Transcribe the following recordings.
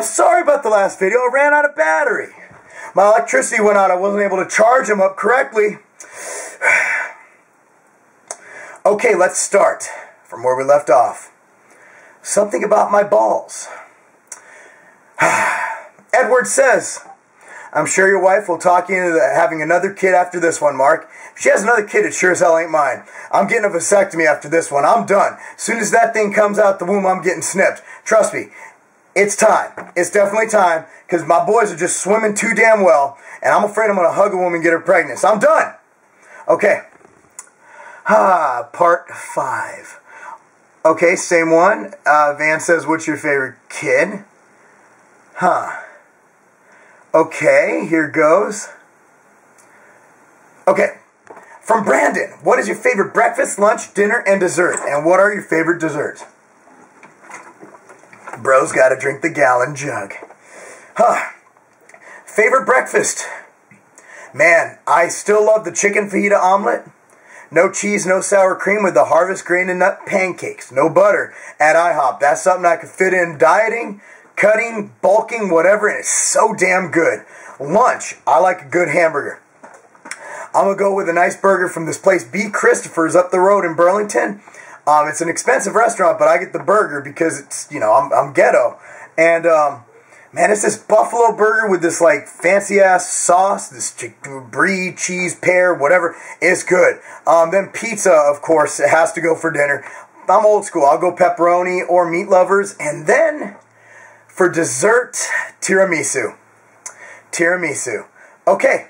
I'm sorry about the last video. I ran out of battery. My electricity went out. I wasn't able to charge them up correctly. Okay, let's start from where we left off. Something about my balls. Edward says, I'm sure your wife will talk you into having another kid after this one, Mark. If she has another kid, it sure as hell ain't mine. I'm getting a vasectomy after this one. I'm done. As soon as that thing comes out the womb, I'm getting snipped. Trust me, it's time. It's definitely time, because my boys are just swimming too damn well, and I'm afraid I'm going to hug a woman and get her pregnant. So I'm done. Okay. Part 5. Okay, same one. Van says, what's your favorite kid? Okay, here goes. Okay, from Brandon, what is your favorite breakfast, lunch, dinner, and dessert? And what are your favorite desserts? Bro's got to drink the gallon jug. Favorite breakfast? Man, I still love the chicken fajita omelet. No cheese, no sour cream with the Harvest Grain and Nut pancakes. No butter at IHOP. That's something I could fit in dieting, cutting, bulking, whatever, and it's so damn good. Lunch, I like a good hamburger. I'm going to go with a nice burger from this place, B. Christopher's, up the road in Burlington. It's an expensive restaurant, but I get the burger because it's, you know, I'm ghetto. And, man, it's this buffalo burger with this, like, fancy-ass sauce, this brie, cheese, pear, whatever. It's good. Then pizza, of course, it has to go for dinner. I'm old school. I'll go pepperoni or meat lovers. And then, for dessert, tiramisu. Tiramisu. Okay.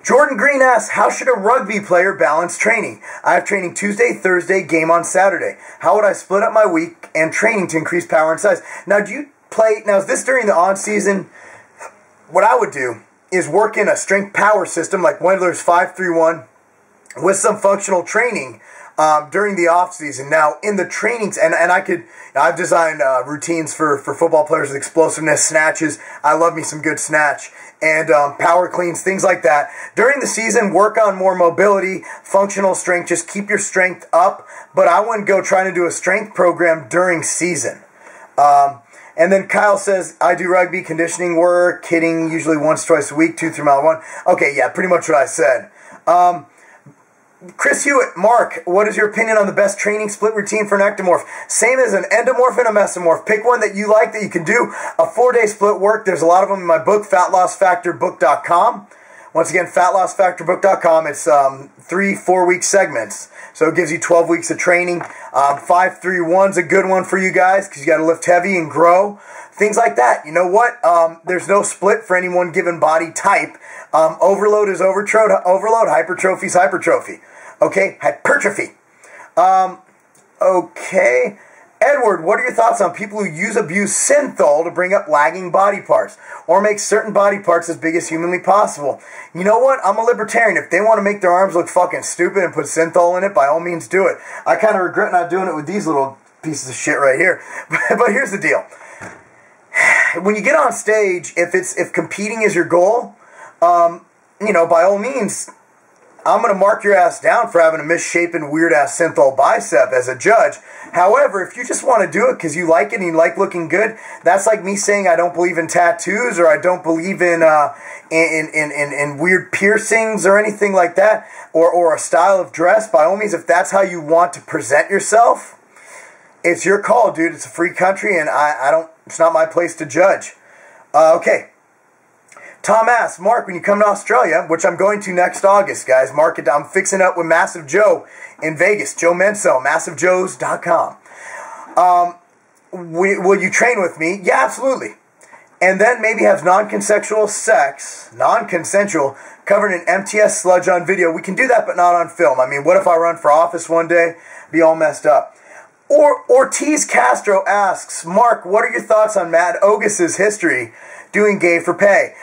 Jordan Green asks, how should a rugby player balance training? I have training Tuesday, Thursday, game on Saturday. How would I split up my week and training to increase power and size? Now, do you play, now is this during the on-season? What I would do is work in a strength power system like Wendler's 5-3-1 with some functional training during the off-season. Now, in the trainings, and I've designed routines for football players with explosiveness, snatches. I love me some good snatch. And power cleans, things like that. During the season, work on more mobility, functional strength. Just keep your strength up. But I wouldn't go trying to do a strength program during season. And then Kyle says, I do rugby, conditioning work, hitting usually once, twice a week, 2-3 mile run. Okay, yeah, pretty much what I said. Chris Hewitt, Mark, what is your opinion on the best training split routine for an ectomorph? Same as an endomorph and a mesomorph. Pick one that you like that you can do. A 4-day split work. There's a lot of them in my book, fatlossfactorbook.com. Once again, fatlossfactorbook.com. It's 3 4-week segments. So it gives you 12 weeks of training. 5-3-1's a good one for you guys because you got to lift heavy and grow. Things like that. You know what? There's no split for any one given body type. Overload is overload. Hypertrophy is hypertrophy. Okay? Hypertrophy. Okay. Edward, what are your thoughts on people who abuse synthol to bring up lagging body parts or make certain body parts as big as humanly possible? You know what? I'm a libertarian. If they want to make their arms look fucking stupid and put synthol in it, by all means do it. I kind of regret not doing it with these little pieces of shit right here. But here's the deal. When you get on stage, if competing is your goal, you know, by all means, I'm going to mark your ass down for having a misshapen, weird-ass synthol bicep as a judge. However, if you just want to do it because you like it and you like looking good, that's like me saying I don't believe in tattoos or I don't believe in weird piercings or anything like that, or a style of dress. By all means, if that's how you want to present yourself, it's your call, dude. It's a free country, and it's not my place to judge. Okay. Tom asks, Mark, when you come to Australia, which I'm going to next August, guys, mark it down. I'm fixing up with Massive Joe in Vegas, Joe Menso, MassiveJoes.com. Will you train with me? Yeah, absolutely. And then maybe have non-consensual sex, non-consensual, covered in MTS sludge on video. We can do that, but not on film. I mean, what if I run for office one day? Be all messed up. Ortiz Castro asks, Mark, what are your thoughts on Matt Ogus's history doing gay for pay?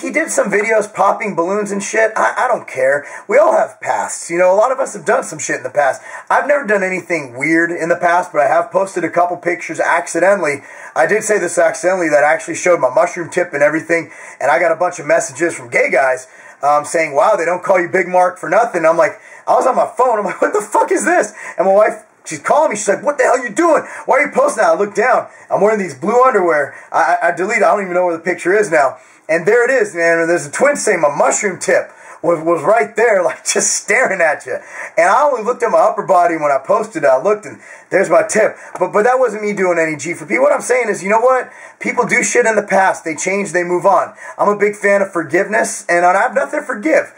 He did some videos popping balloons and shit. I don't care. We all have pasts. You know, a lot of us have done some shit in the past. I've never done anything weird in the past, but I have posted a couple pictures accidentally. I did say this accidentally that actually showed my mushroom tip and everything, and I got a bunch of messages from gay guys saying, wow, they don't call you Big Mark for nothing. I'm like, I was on my phone. I'm like, what the fuck is this? And my wife She's calling me. She's like, what the hell are you doing? Why are you posting that? I look down. I'm wearing these blue underwear. I delete it. I don't even know where the picture is now. And there it is, man. And there's a twin saying my mushroom tip was right there, like just staring at you. And I only looked at my upper body when I posted it. I looked and there's my tip. But that wasn't me doing any G for P. What I'm saying is, you know what? People do shit in the past. They change, they move on. I'm a big fan of forgiveness, and I have nothing to forgive.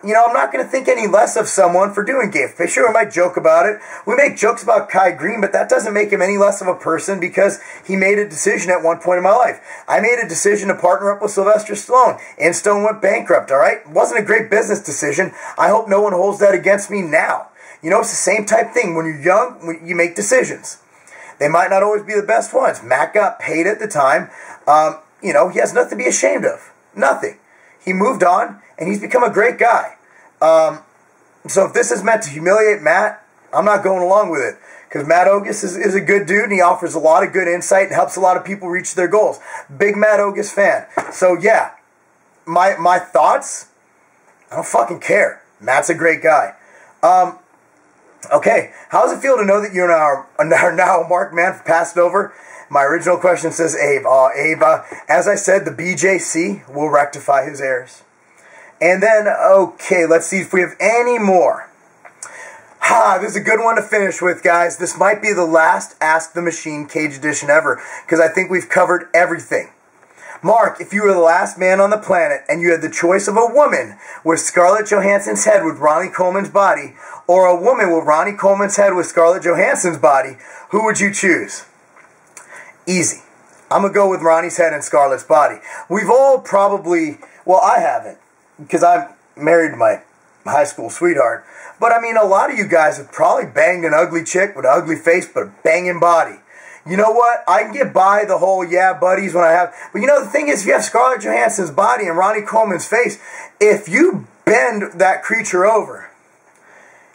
You know, I'm not going to think any less of someone for doing gay. Sure, we might joke about it. We make jokes about Kai Green, but that doesn't make him any less of a person because he made a decision at one point in my life. I made a decision to partner up with Sylvester Stallone. Instone went bankrupt, all right? It wasn't a great business decision. I hope no one holds that against me now. You know, it's the same type thing. When you're young, you make decisions. They might not always be the best ones. Mac got paid at the time. You know, he has nothing to be ashamed of. Nothing. He moved on, and he's become a great guy. So if this is meant to humiliate Matt, I'm not going along with it. Because Matt Ogus is a good dude, and he offers a lot of good insight and helps a lot of people reach their goals. Big Matt Ogus fan. So yeah, my thoughts, I don't fucking care. Matt's a great guy. Okay, how does it feel to know that you are now Mark Man passed over? My original question says Abe. Abe, as I said, the BJC will rectify his errors. And then, okay, let's see if we have any more. This is a good one to finish with, guys. This might be the last Ask the Machine Cage edition ever, because I think we've covered everything. Mark, if you were the last man on the planet and you had the choice of a woman with Scarlett Johansson's head with Ronnie Coleman's body, or a woman with Ronnie Coleman's head with Scarlett Johansson's body, who would you choose? Easy. I'm going to go with Ronnie's head and Scarlett's body. We've all probably, well, I haven't, because I've married my high school sweetheart. But I mean, a lot of you guys have probably banged an ugly chick with an ugly face but a banging body. You know what? I can get by the whole, yeah, buddies when I have. But you know, the thing is, if you have Scarlett Johansson's body and Ronnie Coleman's face, if you bend that creature over,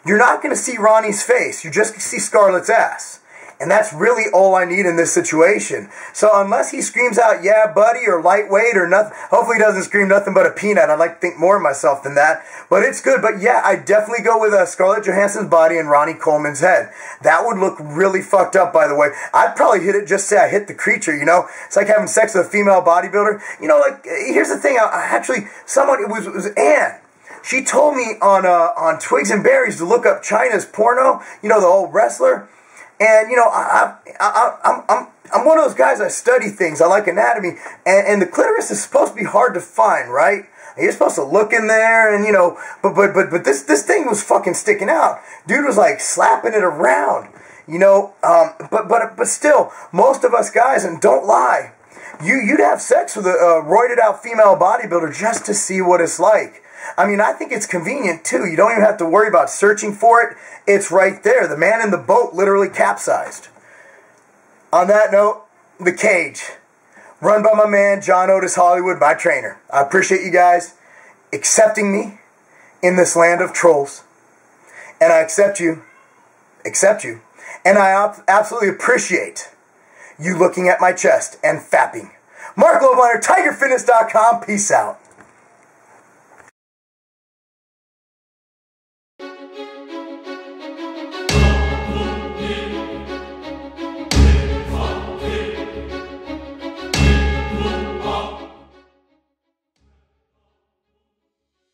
you're not going to see Ronnie's face. You're just going to see Scarlett's ass. And that's really all I need in this situation. So unless he screams out, yeah, buddy, or lightweight, or nothing, hopefully he doesn't scream nothing but a peanut. I'd like to think more of myself than that. But it's good. But yeah, I definitely go with Scarlett Johansson's body and Ronnie Coleman's head. That would look really fucked up, by the way. I'd probably hit it, just say I hit the creature, you know? It's like having sex with a female bodybuilder. You know, like, here's the thing. Actually, someone, it was Anne. She told me on Twigs and Berries to look up China's porno, you know, the old wrestler. And, you know, I'm one of those guys, I study things. I like anatomy. And the clitoris is supposed to be hard to find, right? You're supposed to look in there and, you know, but this thing was fucking sticking out. Dude was like slapping it around, you know. But still, most of us guys, and don't lie, you'd have sex with a roided out female bodybuilder just to see what it's like. I mean, I think it's convenient, too. You don't even have to worry about searching for it. It's right there. The man in the boat literally capsized. On that note, The Cage. Run by my man, John Otis Hollywood, my trainer. I appreciate you guys accepting me in this land of trolls. And I accept you. And I absolutely appreciate you looking at my chest and fapping. Marc Lobliner, TigerFitness.com. Peace out.